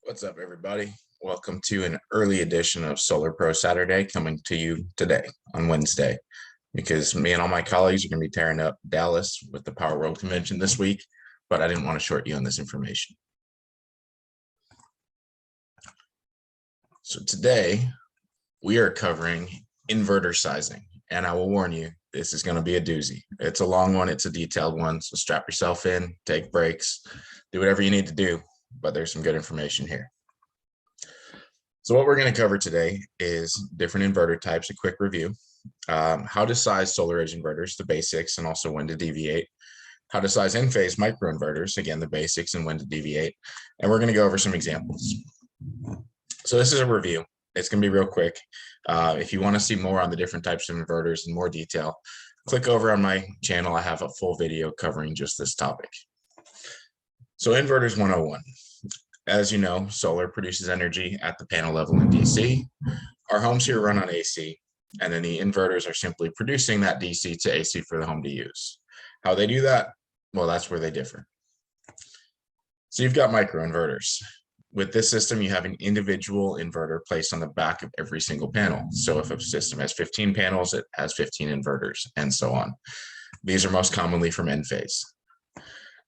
What's up, everybody? Welcome to an early edition of SolarProSaturday coming to you today on Wednesday, because me and all my colleagues are going to be tearing up Dallas with the PowurConvention this week, but I didn't want to short you on this information. So today we are covering inverter sizing, and I will warn you, this is going to be a doozy. It's a long one. It's a detailed one. So strap yourself in, take breaks, do whatever you need to do. But there's some good information here. So what we're going to cover today is different inverter types, a quick review, how to size SolarEdge inverters, the basics, and also when to deviate, how to size Enphase micro-inverters, again, the basics and when to deviate, and we're going to go over some examples. So this is a review. It's going to be real quick. If you want to see more on the different types of inverters in more detail, click over on my channel. I have a full video covering just this topic. So inverters 101. As you know, solar produces energy at the panel level in DC. Our homes here run on AC, and then the inverters are simply producing that DC to AC for the home to use. How they do that? Well, that's where they differ. So you've got micro-inverters. With this system, you have an individual inverter placed on the back of every single panel. So if a system has 15 panels, it has 15 inverters, and so on. These are most commonly from Enphase.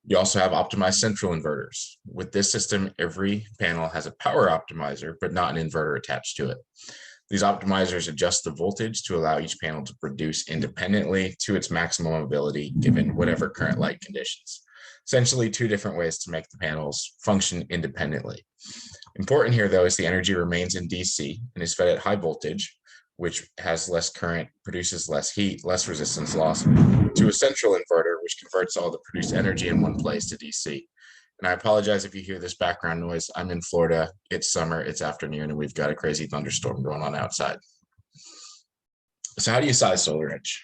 You also have optimized central inverters. With this system, every panel has a power optimizer, but not an inverter attached to it. These optimizers adjust the voltage to allow each panel to produce independently to its maximum ability, given whatever current light conditions. Essentially, two different ways to make the panels function independently. Important here, though, is the energy remains in DC and is fed at high voltage, which has less current, produces less heat, less resistance loss, to a central inverter, which converts all the produced energy in one place to DC. And I apologize if you hear this background noise. I'm in Florida. It's summer, it's afternoon, and we've got a crazy thunderstorm going on outside. So how do you size SolarEdge?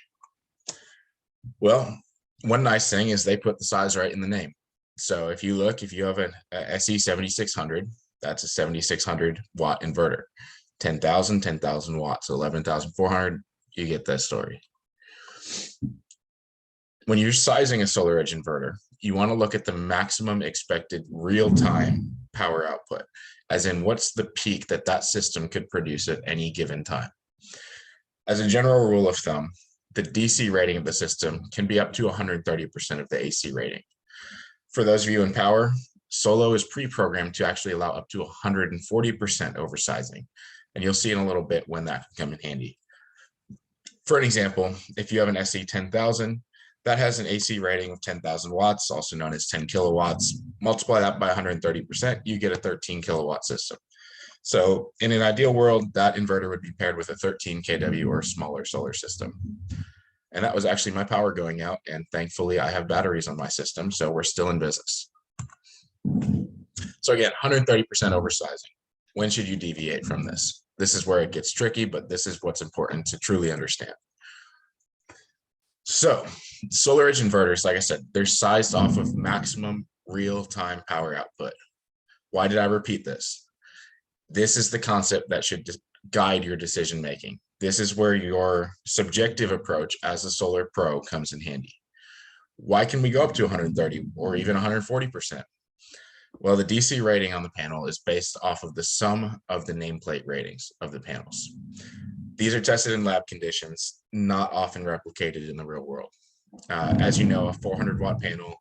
Well, one nice thing is they put the size right in the name. So if you look, if you have an SE7600, that's a 7600 watt inverter. 10,000 watts, 11,400, you get that story. When you're sizing a SolarEdge inverter, you want to look at the maximum expected real-time power output, as in what's the peak that that system could produce at any given time. As a general rule of thumb, the DC rating of the system can be up to 130% of the AC rating. For those of you in power, Solo is pre-programmed to actually allow up to 140% oversizing. And you'll see in a little bit when that can come in handy. For an example, if you have an SE 10,000, that has an AC rating of 10,000 watts, also known as 10 kilowatts. Multiply that by 130%, you get a 13 kilowatt system. So in an ideal world, that inverter would be paired with a 13 kW or smaller solar system. And that was actually my power going out. And thankfully, I have batteries on my system, so we're still in business. So again, 130% oversizing. When should you deviate from this? This is where it gets tricky, but this is what's important to truly understand. So SolarEdge inverters, like I said, they're sized off of maximum real-time power output. Why did I repeat this? This is the concept that should guide your decision-making. This is where your subjective approach as a solar pro comes in handy. Why can we go up to 130 or even 140%? Well, the DC rating on the panel is based off of the sum of the nameplate ratings of the panels. These are tested in lab conditions, not often replicated in the real world. As you know, a 400 watt panel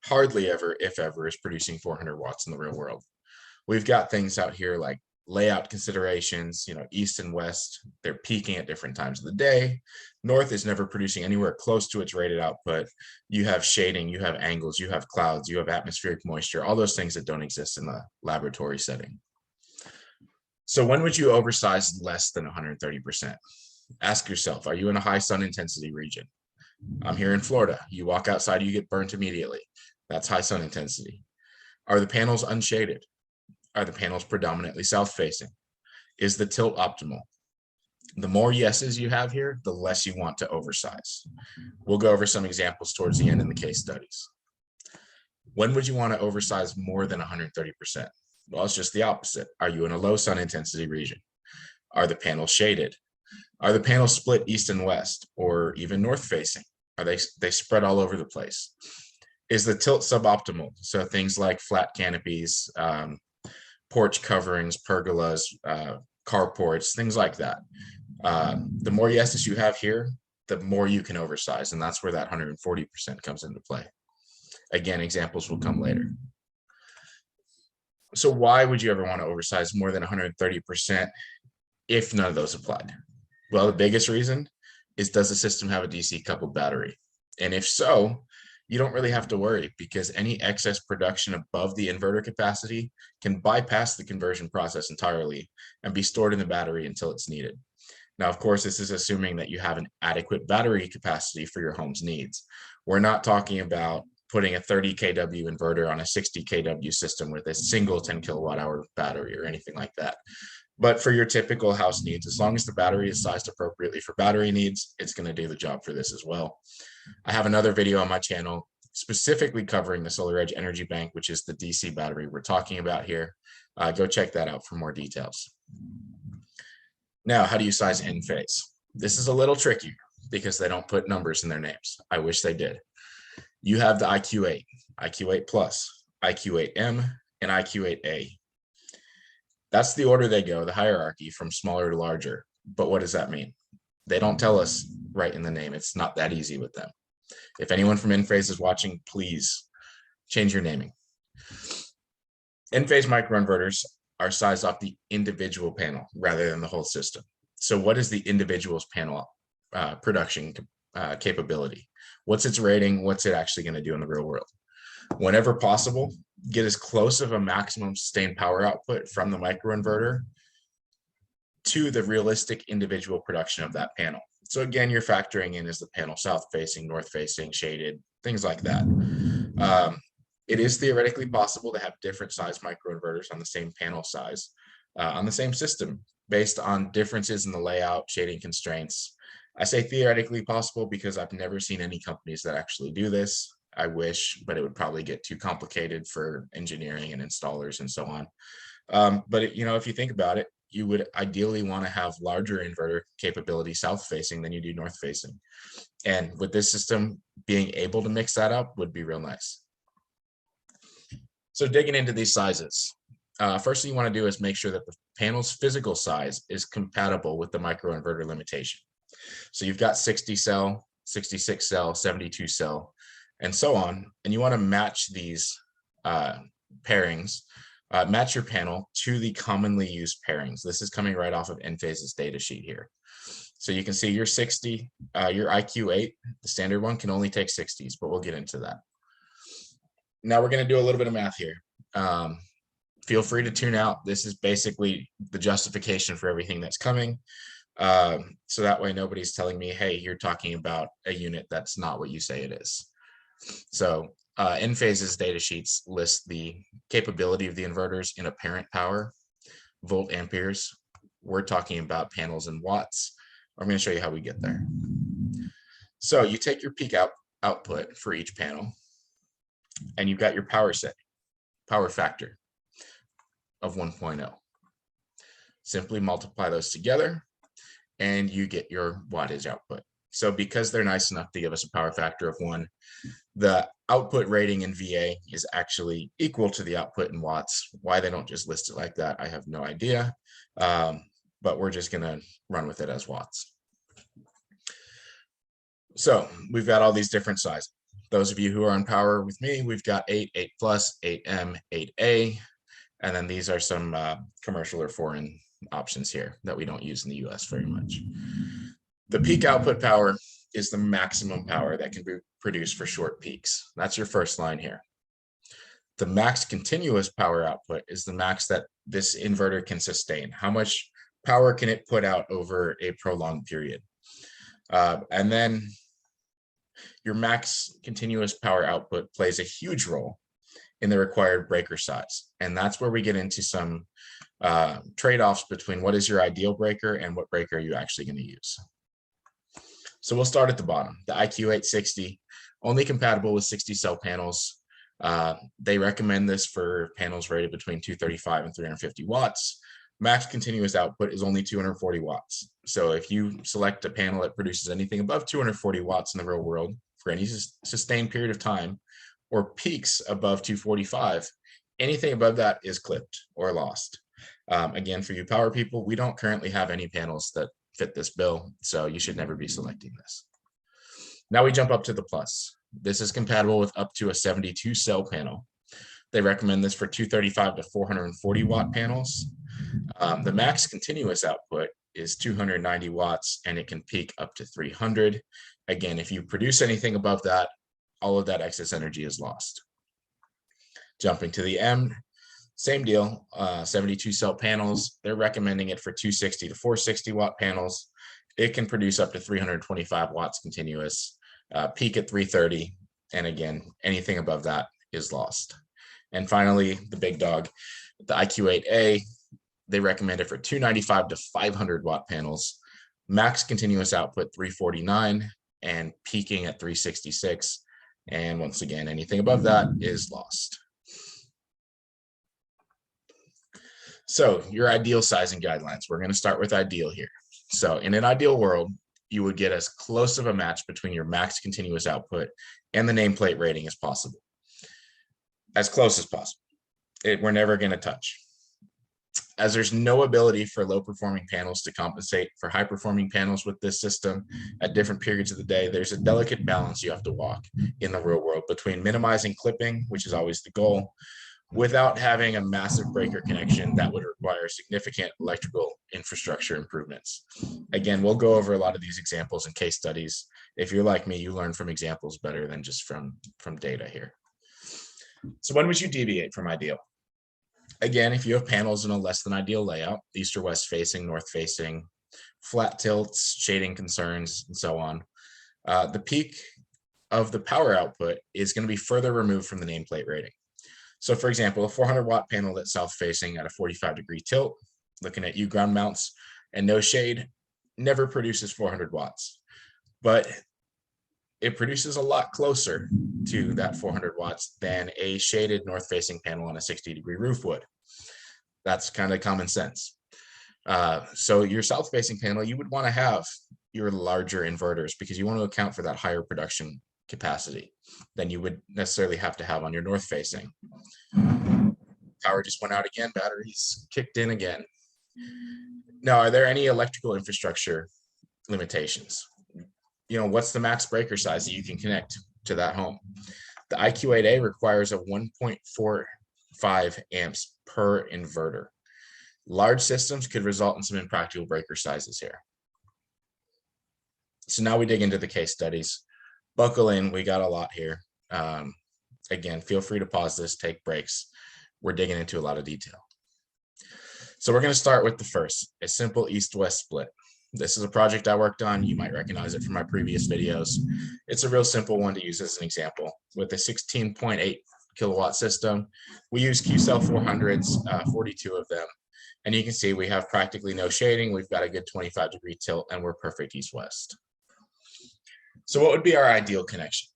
hardly ever, if ever, is producing 400 watts in the real world. We've got things out here like layout considerations, east and west, they're peaking at different times of the day. North is never producing anywhere close to its rated output. You have shading, you have angles, you have clouds, you have atmospheric moisture, all those things that don't exist in the laboratory setting. So when would you oversize less than 130%? Ask yourself, are you in a high sun intensity region? I'm here in Florida. You walk outside, you get burnt immediately. That's high sun intensity. Are the panels unshaded? Are the panels predominantly south-facing? Is the tilt optimal? The more yeses you have here, the less you want to oversize. We'll go over some examples towards the end in the case studies. When would you want to oversize more than 130%? Well, it's just the opposite. Are you in a low sun intensity region? Are the panels shaded? Are the panels split east and west, or even north-facing? Are they spread all over the place? Is the tilt suboptimal? So things like flat canopies, porch coverings, pergolas, carports, things like that. The more yeses you have here, the more you can oversize, and that's where that 140% comes into play. Again, examples will come later. So why would you ever want to oversize more than 130% if none of those applied? Well, the biggest reason is, does the system have a DC coupled battery? And if so, you don't really have to worry, because any excess production above the inverter capacity can bypass the conversion process entirely and be stored in the battery until it's needed. Now, of course, this is assuming that you have an adequate battery capacity for your home's needs. We're not talking about putting a 30 kW inverter on a 60 kW system with a single 10 kilowatt hour battery or anything like that. But for your typical house needs, as long as the battery is sized appropriately for battery needs, it's going to do the job for this as well. I have another video on my channel specifically covering the SolarEdge Energy Bank, which is the DC battery we're talking about here. Go check that out for more details. Now, how do you size Enphase? This is a little tricky because they don't put numbers in their names. I wish they did. You have the IQ8, IQ8 Plus, IQ8M, and IQ8A. That's the order they go, the hierarchy from smaller to larger. But what does that mean? They don't tell us right in the name. It's not that easy with them. If anyone from Enphase is watching, please change your naming. Enphase microinverters are sized off the individual panel rather than the whole system. So what is the individual's panel production capability? What's its rating? What's it actually going to do in the real world? Whenever possible, get as close of a maximum sustained power output from the microinverter to the realistic individual production of that panel. So again, you're factoring in, is the panel south facing, north facing, shaded, things like that. It is theoretically possible to have different size microinverters on the same panel size, on the same system, based on differences in the layout, shading constraints. I say theoretically possible because I've never seen any companies that actually do this. I wish, but it would probably get too complicated for engineering and installers and so on. But if you think about it, you would ideally want to have larger inverter capability south facing than you do north facing. And with this system, being able to mix that up would be real nice. So digging into these sizes, first thing you want to do is make sure that the panel's physical size is compatible with the microinverter limitation. So you've got 60 cell, 66 cell, 72 cell, and so on. And you want to match these pairings, match your panel to the commonly used pairings. This is coming right off of Enphase's data sheet here. So you can see your 60, your IQ8, the standard one, can only take 60s, but we'll get into that. Now we're going to do a little bit of math here. Feel free to tune out. This is basically the justification for everything that's coming. So that way nobody's telling me, hey, you're talking about a unit that's not what you say it is. So Enphase's data sheets list the capability of the inverters in apparent power, volt amperes. We're talking about panels in watts. I'm going to show you how we get there. So you take your peak output for each panel, and you've got your power factor of 1.0. Simply multiply those together, and you get your wattage output. So because they're nice enough to give us a power factor of 1, the output rating in VA is actually equal to the output in watts. Why they don't just list it like that, I have no idea. But we're just going to run with it as watts. So we've got all these different sizes. Those of you who are on power with me, we've got 8, 8 plus, 8M, 8A. And then these are some commercial or foreign options here that we don't use in the US very much. The peak output power is the maximum power that can be produced for short peaks. That's your first line here. The max continuous power output is the max that this inverter can sustain. How much power can it put out over a prolonged period? And then your max continuous power output plays a huge role in the required breaker size. And that's where we get into some trade-offs between what is your ideal breaker and what breaker are you actually going to use. So we'll start at the bottom. The IQ860, only compatible with 60 cell panels. They recommend this for panels rated between 235 and 350 watts. Max continuous output is only 240 watts. So if you select a panel that produces anything above 240 watts in the real world for any sustained period of time, or peaks above 245, Anything above that is clipped or lost. Again, for you power people, we don't currently have any panels that fit this bill, so you should never be selecting this. Now we jump up to the plus. This is compatible with up to a 72 cell panel. They recommend this for 235 to 440 watt panels. The max continuous output is 290 watts, and it can peak up to 300. Again, if you produce anything above that, all of that excess energy is lost. Jumping to the M, same deal, 72 cell panels. They're recommending it for 260 to 460 watt panels. It can produce up to 325 watts continuous, peak at 330. And again, anything above that is lost. And finally, the big dog, the IQ8A, they recommend it for 295 to 500 watt panels, max continuous output 349 and peaking at 366. And once again, anything above that is lost. So your ideal sizing guidelines, we're going to start with ideal here. So in an ideal world, you would get as close of a match between your max continuous output and the nameplate rating as possible. As close as possible. We're never going to touch. As there's no ability for low performing panels to compensate for high performing panels with this system at different periods of the day, there's a delicate balance you have to walk in the real world between minimizing clipping, which is always the goal, without having a massive breaker connection that would require significant electrical infrastructure improvements. Again, we'll go over a lot of these examples and case studies. If you're like me, you learn from examples better than just from data here. So when would you deviate from ideal? Again, if you have panels in a less than ideal layout, east or west facing, north facing, flat tilts, shading concerns, and so on, the peak of the power output is going to be further removed from the nameplate rating. So for example, a 400 watt panel that's south facing at a 45-degree tilt, looking at ground mounts and no shade, never produces 400 watts, but it produces a lot closer to that 400 watts than a shaded north facing panel on a 60-degree roof would. That's kind of common sense. So your south facing panel, you would want to have your larger inverters because you want to account for that higher production capacity than you would necessarily have to have on your north facing. Power just went out again, batteries kicked in again. Now, are there any electrical infrastructure limitations? What's the max breaker size that you can connect to that home? The IQ8A requires a 1.45 amps per inverter. Large systems could result in some impractical breaker sizes here. So now we dig into the case studies. Buckle in, we got a lot here. Again, feel free to pause this, take breaks. We're digging into a lot of detail. So we're going to start with the first, a simple east-west split. This is a project I worked on. You might recognize it from my previous videos. It's a real simple one to use as an example. With a 16.8 kilowatt system, we use Q-cell 400s, 42 of them. And you can see we have practically no shading. We've got a good 25-degree tilt, and we're perfect east-west. So what would be our ideal connection?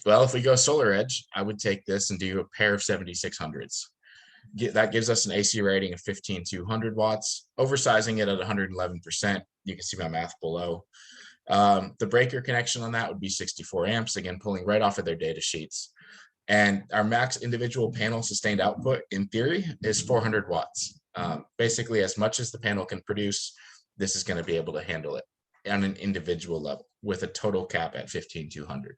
Well, if we go SolarEdge, I would take this and do a pair of 7600s. That gives us an AC rating of 15,200 watts, oversizing it at 111%. You can see my math below. The breaker connection on that would be 64 amps, again, pulling right off of their data sheets. And our max individual panel sustained output, in theory, is 400 watts. Basically, as much as the panel can produce, this is going to be able to handle it on an individual level with a total cap at 15,200.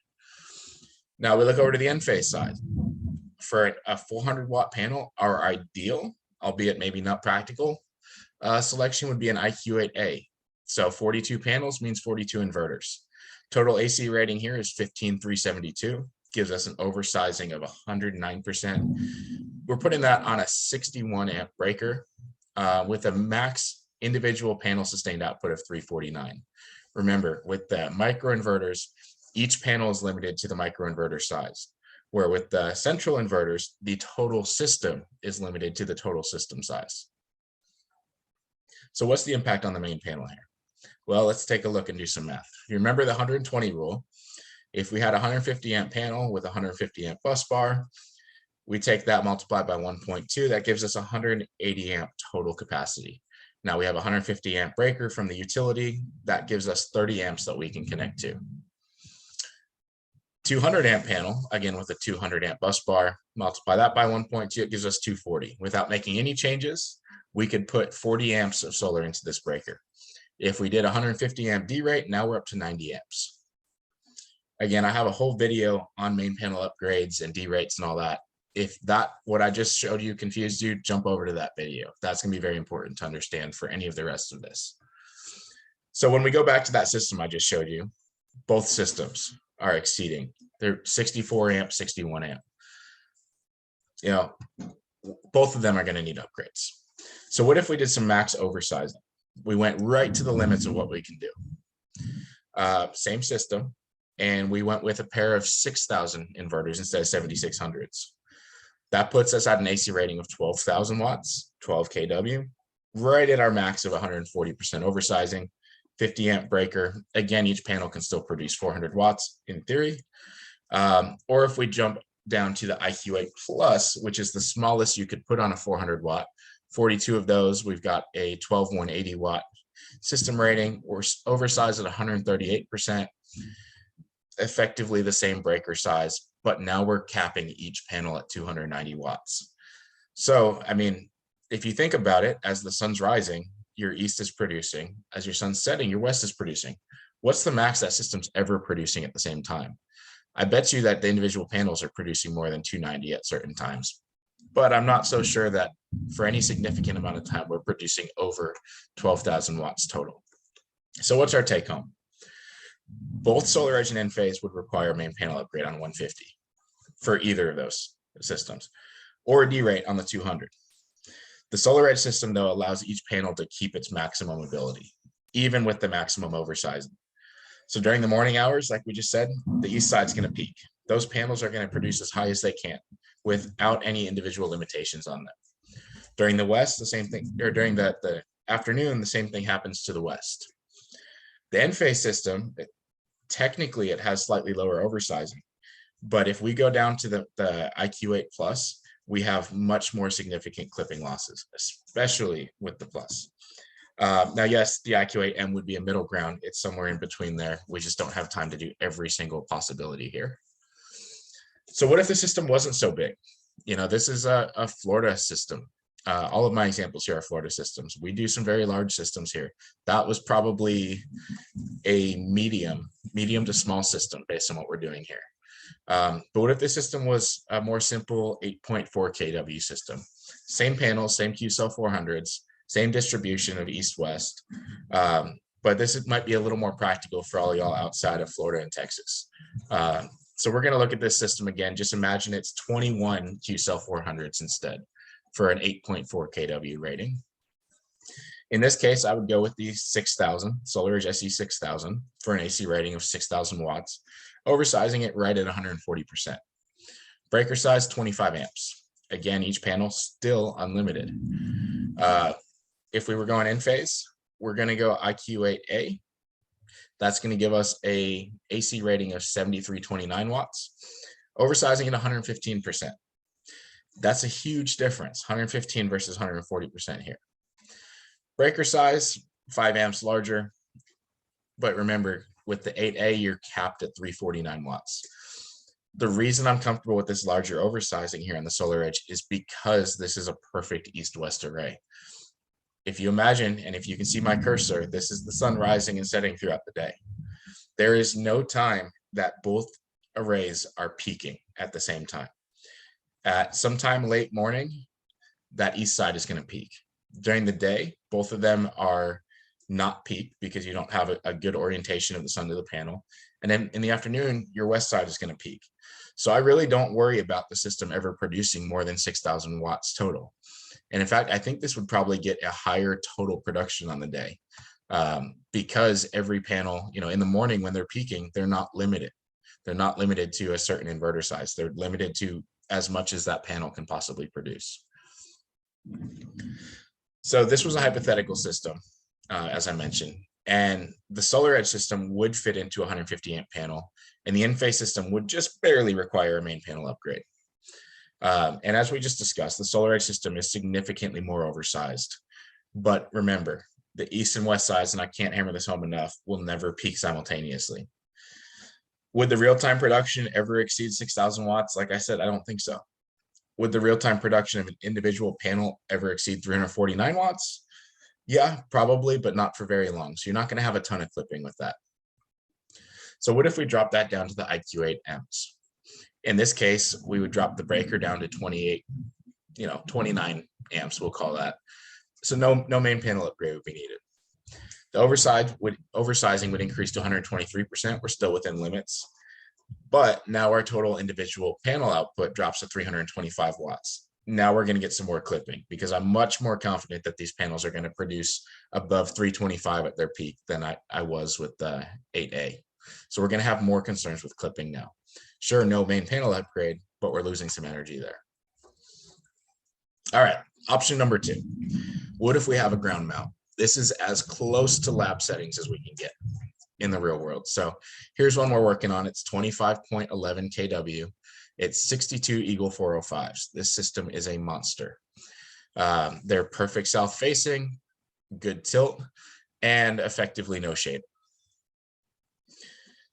Now we look over to the Enphase side. For a 400 watt panel, our ideal, albeit maybe not practical, selection would be an IQ8A. So 42 panels means 42 inverters. Total AC rating here is 15,372, gives us an oversizing of 109%. We're putting that on a 61 amp breaker with a max individual panel sustained output of 349. Remember, with the micro-inverters, each panel is limited to the micro-inverter size, where with the central inverters, the total system is limited to the total system size. So what's the impact on the main panel here? Well, let's take a look and do some math. You remember the 120 rule. If we had a 150 amp panel with a 150 amp bus bar, we take that multiplied by 1.2, that gives us 180 amp total capacity. Now we have a 150 amp breaker from the utility, that gives us 30 amps that we can connect to. 200 amp panel, again with a 200 amp bus bar, multiply that by 1.2, it gives us 240. Without making any changes, we could put 40 amps of solar into this breaker. If we did 150 amp D-rate, now we're up to 90 amps. Again, I have a whole video on main panel upgrades and D-rates and all that. If what I just showed you confused you, jump over to that video. That's going to be very important to understand for any of the rest of this. So when we go back to that system I just showed you, both systems are exceeding. They're 64 amp, 61 amp. You know, both of them are going to need upgrades. So what if we did some max oversizing? We went right to the limits of what we can do. Same system, and we went with a pair of 6,000 inverters instead of 7,600s. That puts us at an AC rating of 12,000 watts, 12 kW, right at our max of 140% oversizing. 50 amp breaker. Again, each panel can still produce 400 watts in theory. Or if we jump down to the IQ8 Plus, which is the smallest you could put on a 400 watt, 42 of those, we've got a 180 watt system rating, or oversized at 138%, effectively the same breaker size, but now we're capping each panel at 290 watts. So, I mean, if you think about it, as the sun's rising, your east is producing. As your sun's setting, your west is producing. What's the max that system's ever producing at the same time? I bet you that the individual panels are producing more than 290 at certain times, but I'm not so sure that for any significant amount of time, we're producing over 12,000 watts total. So what's our take home? Both SolarEdge and Enphase would require a main panel upgrade on 150 for either of those systems, or a D-rate on the 200. The SolarEdge system, though, allows each panel to keep its maximum ability, even with the maximum oversizing. So during the morning hours, like we just said, the east side's going to peak. Those panels are going to produce as high as they can without any individual limitations on them. During the west, the same thing, or during the afternoon, the same thing happens to the west. The Enphase system, technically, it has slightly lower oversizing. But if we go down to the IQ8 Plus, we have much more significant clipping losses, especially with the Plus. Now, yes, the IQ8M would be a middle ground. It's somewhere in between there. We just don't have time to do every single possibility here. So what if the system wasn't so big? You know, this is a Florida system. All of my examples here are Florida systems. We do some very large systems here. That was probably a medium to small system based on what we're doing here. But what if the system was a more simple 8.4 kW system? Same panels, same Q-cell 400s, same distribution of east-west. But this might be a little more practical for all y'all outside of Florida and Texas. So we're going to look at this system again. Just imagine it's 21 Q-cell 400s instead for an 8.4 kW rating. In this case, I would go with the 6,000, SolarEdge SE6000 for an AC rating of 6,000 watts, oversizing it right at 140%. Breaker size, 25 amps. Again, each panel still unlimited. If we were going Enphase, we're going to go IQ8A. That's going to give us a AC rating of 7329 watts, oversizing at 115%. That's a huge difference, 115 versus 140% here. Breaker size, 5 amps larger. But remember, with the 8A, you're capped at 349 watts. The reason I'm comfortable with this larger oversizing here on the SolarEdge is because this is a perfect east-west array. If you imagine, and if you can see my cursor, this is the sun rising and setting throughout the day. There is no time that both arrays are peaking at the same time. At sometime late morning, that east side is going to peak. During the day, both of them are not peak because you don't have a good orientation of the sun to the panel. And then in the afternoon, your west side is going to peak. So I really don't worry about the system ever producing more than 6,000 watts total. And in fact, I think this would probably get a higher total production on the day because every panel, you know, in the morning when they're peaking, they're not limited. They're not limited to a certain inverter size. They're limited to as much as that panel can possibly produce. So this was a hypothetical system, as I mentioned, and the SolarEdge system would fit into a 150 amp panel, and the Enphase system would just barely require a main panel upgrade. And as we just discussed, the SolarEdge system is significantly more oversized. But remember, the east and west sides, and I can't hammer this home enough, will never peak simultaneously. Would the real-time production ever exceed 6,000 watts? Like I said, I don't think so. Would the real-time production of an individual panel ever exceed 349 watts? Yeah, probably, but not for very long. So you're not going to have a ton of clipping with that. So what if we drop that down to the IQ8 amps? In this case, we would drop the breaker down to 28, 29 amps, we'll call that. So no main panel upgrade would be needed. The oversizing would increase to 123%. We're still within limits. But now our total individual panel output drops to 325 watts. Now we're going to get some more clipping because I'm much more confident that these panels are going to produce above 325 at their peak than I was with the 8A. So we're going to have more concerns with clipping now. Sure, no main panel upgrade, but we're losing some energy there. All right, option number 2. What if we have a ground mount? This is as close to lab settings as we can get in the real world. So here's one we're working on. It's 25.11 kW. It's 62 Eagle 405s. This system is a monster. They're perfect south-facing, good tilt, and effectively no shade.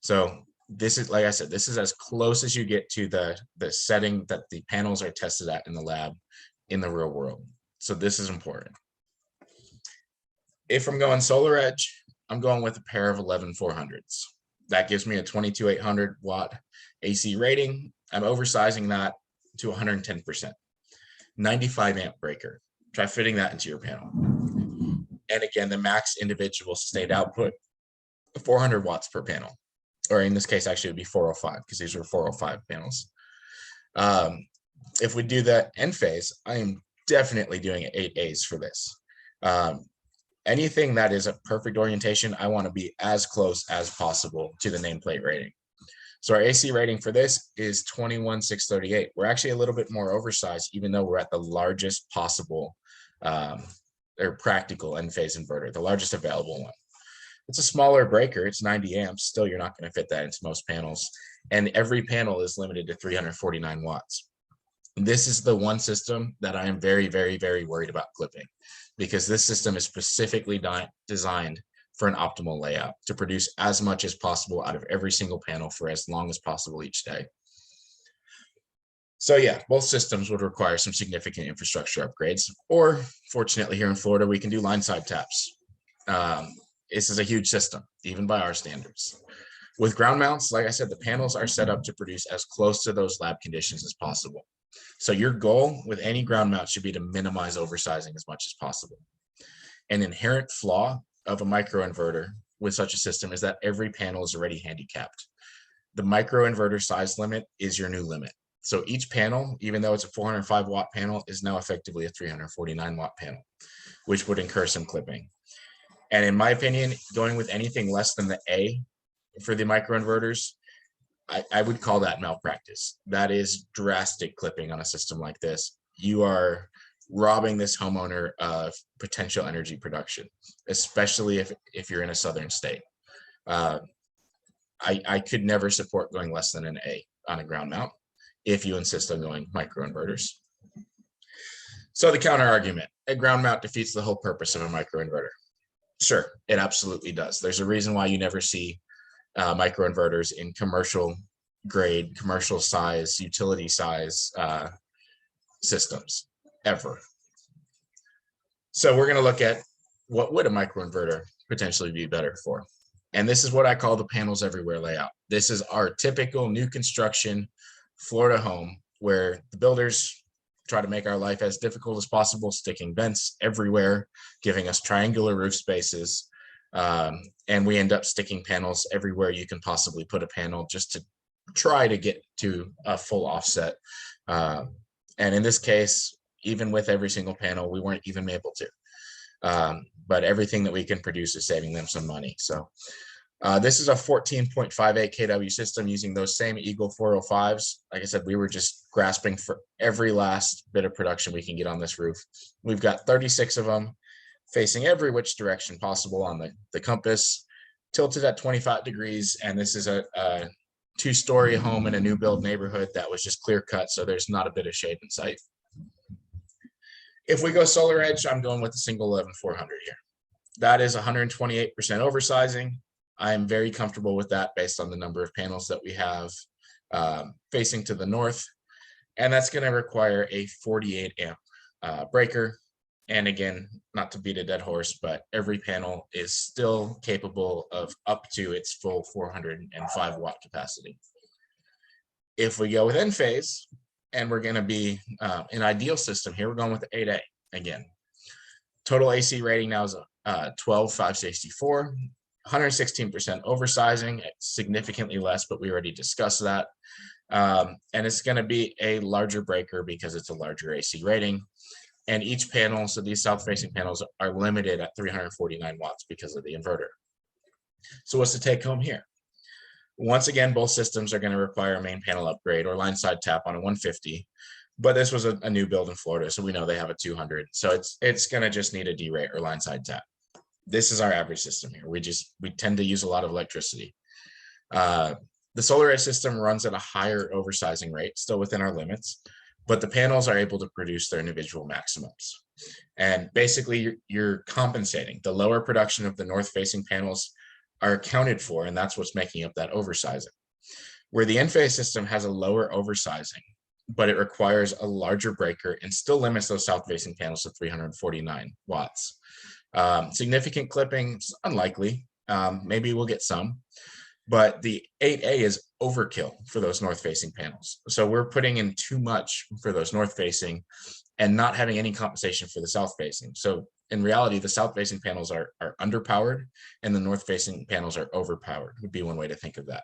So this is, like I said, this is as close as you get to the setting that the panels are tested at in the lab in the real world. So this is important. If I'm going SolarEdge, I'm going with a pair of 11400s. That gives me a 22,800 watt AC rating. I'm oversizing that to 110%. 95 amp breaker. Try fitting that into your panel. And again, the max individual sustained output, 400 watts per panel. Or in this case, actually, it would be 405 because these are 405 panels. If we do the Enphase, I am definitely doing 8As for this. Anything that is a perfect orientation, I want to be as close as possible to the nameplate rating. So our AC rating for this is 21,638. We're actually a little bit more oversized, even though we're at the largest possible or practical Enphase inverter, the largest available one. It's a smaller breaker. It's 90 amps. Still, you're not going to fit that into most panels. And every panel is limited to 349 watts. This is the one system that I am very, very, very worried about clipping, because this system is specifically designed for an optimal layout to produce as much as possible out of every single panel for as long as possible each day. So yeah, both systems would require some significant infrastructure upgrades, or fortunately here in Florida, we can do line side taps. This is a huge system, even by our standards. With ground mounts, like I said, the panels are set up to produce as close to those lab conditions as possible. So your goal with any ground mount should be to minimize oversizing as much as possible. An inherent flaw of a microinverter with such a system is that every panel is already handicapped. The microinverter size limit is your new limit. So each panel, even though it's a 405 watt panel, is now effectively a 349 watt panel, which would incur some clipping. And in my opinion, going with anything less than the A for the microinverters, I would call that malpractice. That is drastic clipping on a system like this. You are robbing this homeowner of potential energy production, especially if you're in a southern state. I could never support going less than an A on a ground mount if you insist on going microinverters. So the counter argument, a ground mount defeats the whole purpose of a microinverter. Sure, it absolutely does. There's a reason why you never see microinverters in commercial grade, commercial size, utility size systems ever. So we're going to look at what would a microinverter potentially be better for. And this is what I call the panels everywhere layout. This is our typical new construction Florida home where the builders try to make our life as difficult as possible, sticking vents everywhere, giving us triangular roof spaces. And we end up sticking panels everywhere you can possibly put a panel just to try to get to a full offset. And in this case, even with every single panel, we weren't even able to. But everything that we can produce is saving them some money. So this is a 14.58 kW system using those same Eagle 405s. Like I said, we were just grasping for every last bit of production we can get on this roof. We've got 36 of them facing every which direction possible on the compass, tilted at 25 degrees. And this is a two-story home in a new build neighborhood that was just clear cut, so there's not a bit of shade in sight. If we go SolarEdge, I'm going with a single 11400 here. That is 128% oversizing. I'm very comfortable with that based on the number of panels that we have facing to the north. And that's going to require a 48 amp breaker. And again, not to beat a dead horse, but every panel is still capable of up to its full 405 watt capacity. If we go with Enphase, and we're going to be an ideal system here, we're going with the 8A again. Total AC rating now is 12,564, 116% oversizing, significantly less, but we already discussed that. And it's going to be a larger breaker because it's a larger AC rating. And each panel, so these south-facing panels are limited at 349 watts because of the inverter. So what's the take home here? Once again, both systems are going to require a main panel upgrade or line side tap on a 150. But this was a new build in Florida, so we know they have a 200. So it's going to just need a derate or line side tap. This is our average system here. We tend to use a lot of electricity. The SolarEdge system runs at a higher oversizing rate, still within our limits, but the panels are able to produce their individual maximums. And basically, you're compensating. The lower production of the north-facing panels are accounted for, and that's what's making up that oversizing. Where the Enphase system has a lower oversizing, but it requires a larger breaker and still limits those south-facing panels to 349 watts. Significant clipping is unlikely. Maybe we'll get some. But the 8A is overkill for those north-facing panels. So we're putting in too much for those north-facing and not having any compensation for the south-facing. So in reality, the south-facing panels are underpowered and the north-facing panels are overpowered, would be one way to think of that.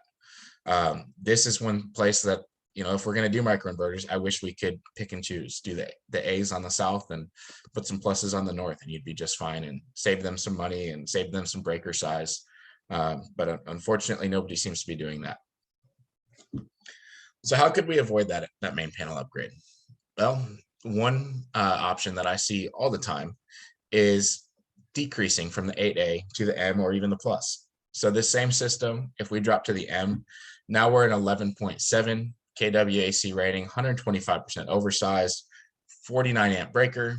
This is one place that, you know, if we're going to do microinverters, I wish we could pick and choose, do the A's on the south and put some pluses on the north, and you'd be just fine and save them some money and save them some breaker size. But unfortunately, nobody seems to be doing that. So how could we avoid that main panel upgrade? Well, one option that I see all the time is decreasing from the 8A to the M or even the plus. So this same system, if we drop to the M, now we're at 11.7 kW AC rating, 125% oversized, 49 amp breaker,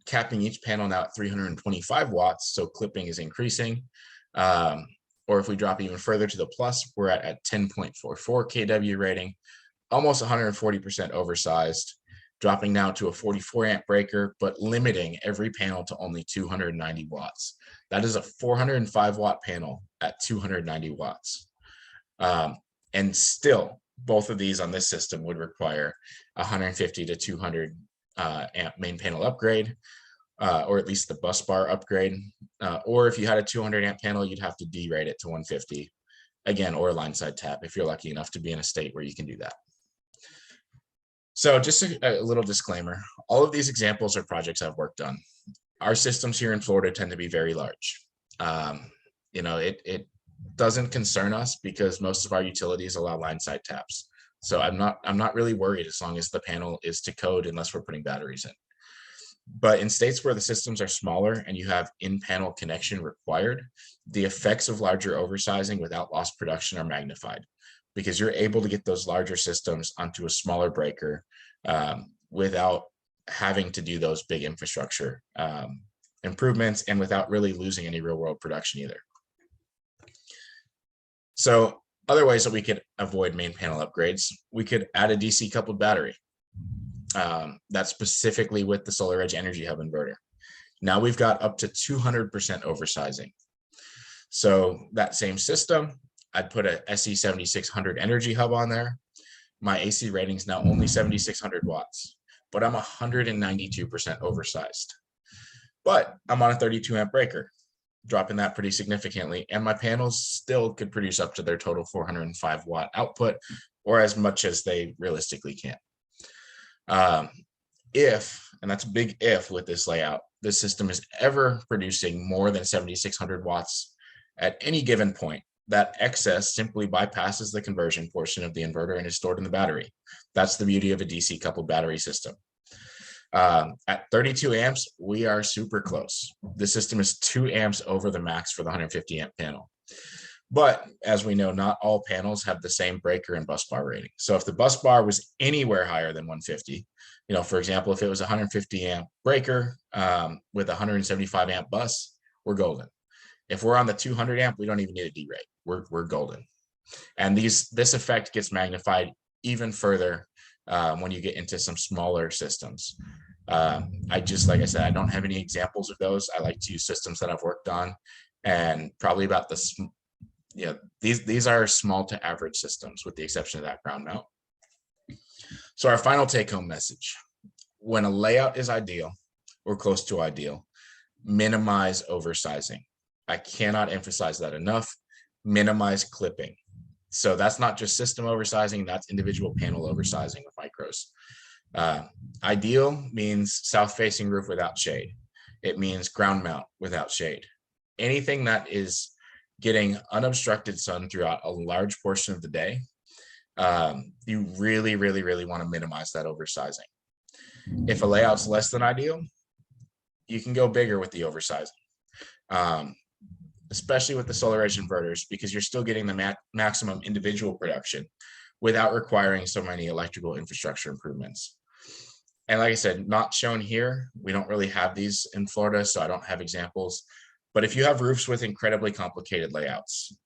capping each panel now at 325 watts. So clipping is increasing. Or if we drop even further to the plus, we're at 10.44 kW rating, almost 140% oversized, dropping now to a 44 amp breaker, but limiting every panel to only 290 watts. That is a 405 watt panel at 290 watts. And still, both of these on this system would require 150 to 200 amp main panel upgrade. Or at least the bus bar upgrade. Or if you had a 200 amp panel, you'd have to derate it to 150 again, or a line side tap if you're lucky enough to be in a state where you can do that. So just a little disclaimer, all of these examples are projects I've worked on. Our systems here in Florida tend to be very large. You know, it doesn't concern us because most of our utilities allow line side taps. So I'm not really worried as long as the panel is to code, unless we're putting batteries in. But in states where the systems are smaller and you have in-panel connection required, the effects of larger oversizing without lost production are magnified, because you're able to get those larger systems onto a smaller breaker without having to do those big infrastructure improvements and without really losing any real-world production either. So other ways that we could avoid main panel upgrades, we could add a DC coupled battery. That's specifically with the SolarEdge Energy Hub inverter. Now we've got up to 200% oversizing. So that same system, I'd put a SE7600 Energy Hub on there. My AC rating is now only 7,600 watts, but I'm 192% oversized. But I'm on a 32 amp breaker, dropping that pretty significantly, and my panels still could produce up to their total 405 watt output, or as much as they realistically can. If, and that's a big if with this layout, this system is ever producing more than 7,600 watts at any given point, that excess simply bypasses the conversion portion of the inverter and is stored in the battery. That's the beauty of a DC coupled battery system. At 32 amps, we are super close. The system is 2 amps over the max for the 150 amp panel. But as we know, not all panels have the same breaker and bus bar rating. So if the bus bar was anywhere higher than 150, you know, for example, if it was a 150 amp breaker with a 175 amp bus, we're golden. If we're on the 200 amp, we don't even need a derate. We're golden. And this effect gets magnified even further when you get into some smaller systems. Like I said, I don't have any examples of those. I like to use systems that I've worked on, and probably about these are small to average systems with the exception of that ground mount. So our final take-home message: when a layout is ideal or close to ideal, minimize oversizing. I cannot emphasize that enough. Minimize clipping. So that's not just system oversizing, that's individual panel oversizing with micros. Ideal means south-facing roof without shade. It means ground mount without shade. Anything that is getting unobstructed sun throughout a large portion of the day, you really, really, really want to minimize that oversizing. If a layout's less than ideal, you can go bigger with the oversizing, especially with the SolarEdge inverters, because you're still getting the maximum individual production without requiring so many electrical infrastructure improvements. And like I said, not shown here, we don't really have these in Florida, so I don't have examples. But if you have roofs with incredibly complicated layouts,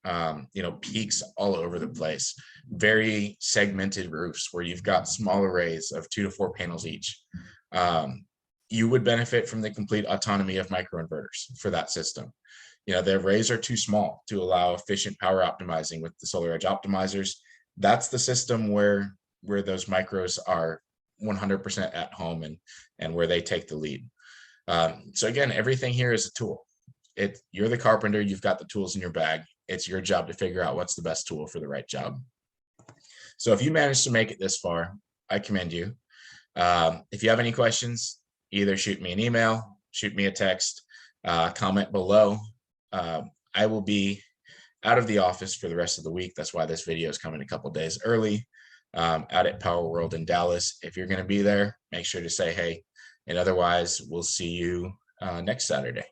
peaks all over the place, very segmented roofs where you've got small arrays of 2 to 4 panels each, you would benefit from the complete autonomy of microinverters for that system. The arrays are too small to allow efficient power optimizing with the SolarEdge optimizers. That's the system where those micros are 100% at home and where they take the lead. So again, everything here is a tool. You're the carpenter, you've got the tools in your bag. It's your job to figure out what's the best tool for the right job. So if you managed to make it this far, I commend you. If you have any questions, either shoot me an email, shoot me a text, comment below. I will be out of the office for the rest of the week. That's why this video is coming a couple days early, out at Power World in Dallas. If you're going to be there, make sure to say hey, and otherwise we'll see you next Saturday.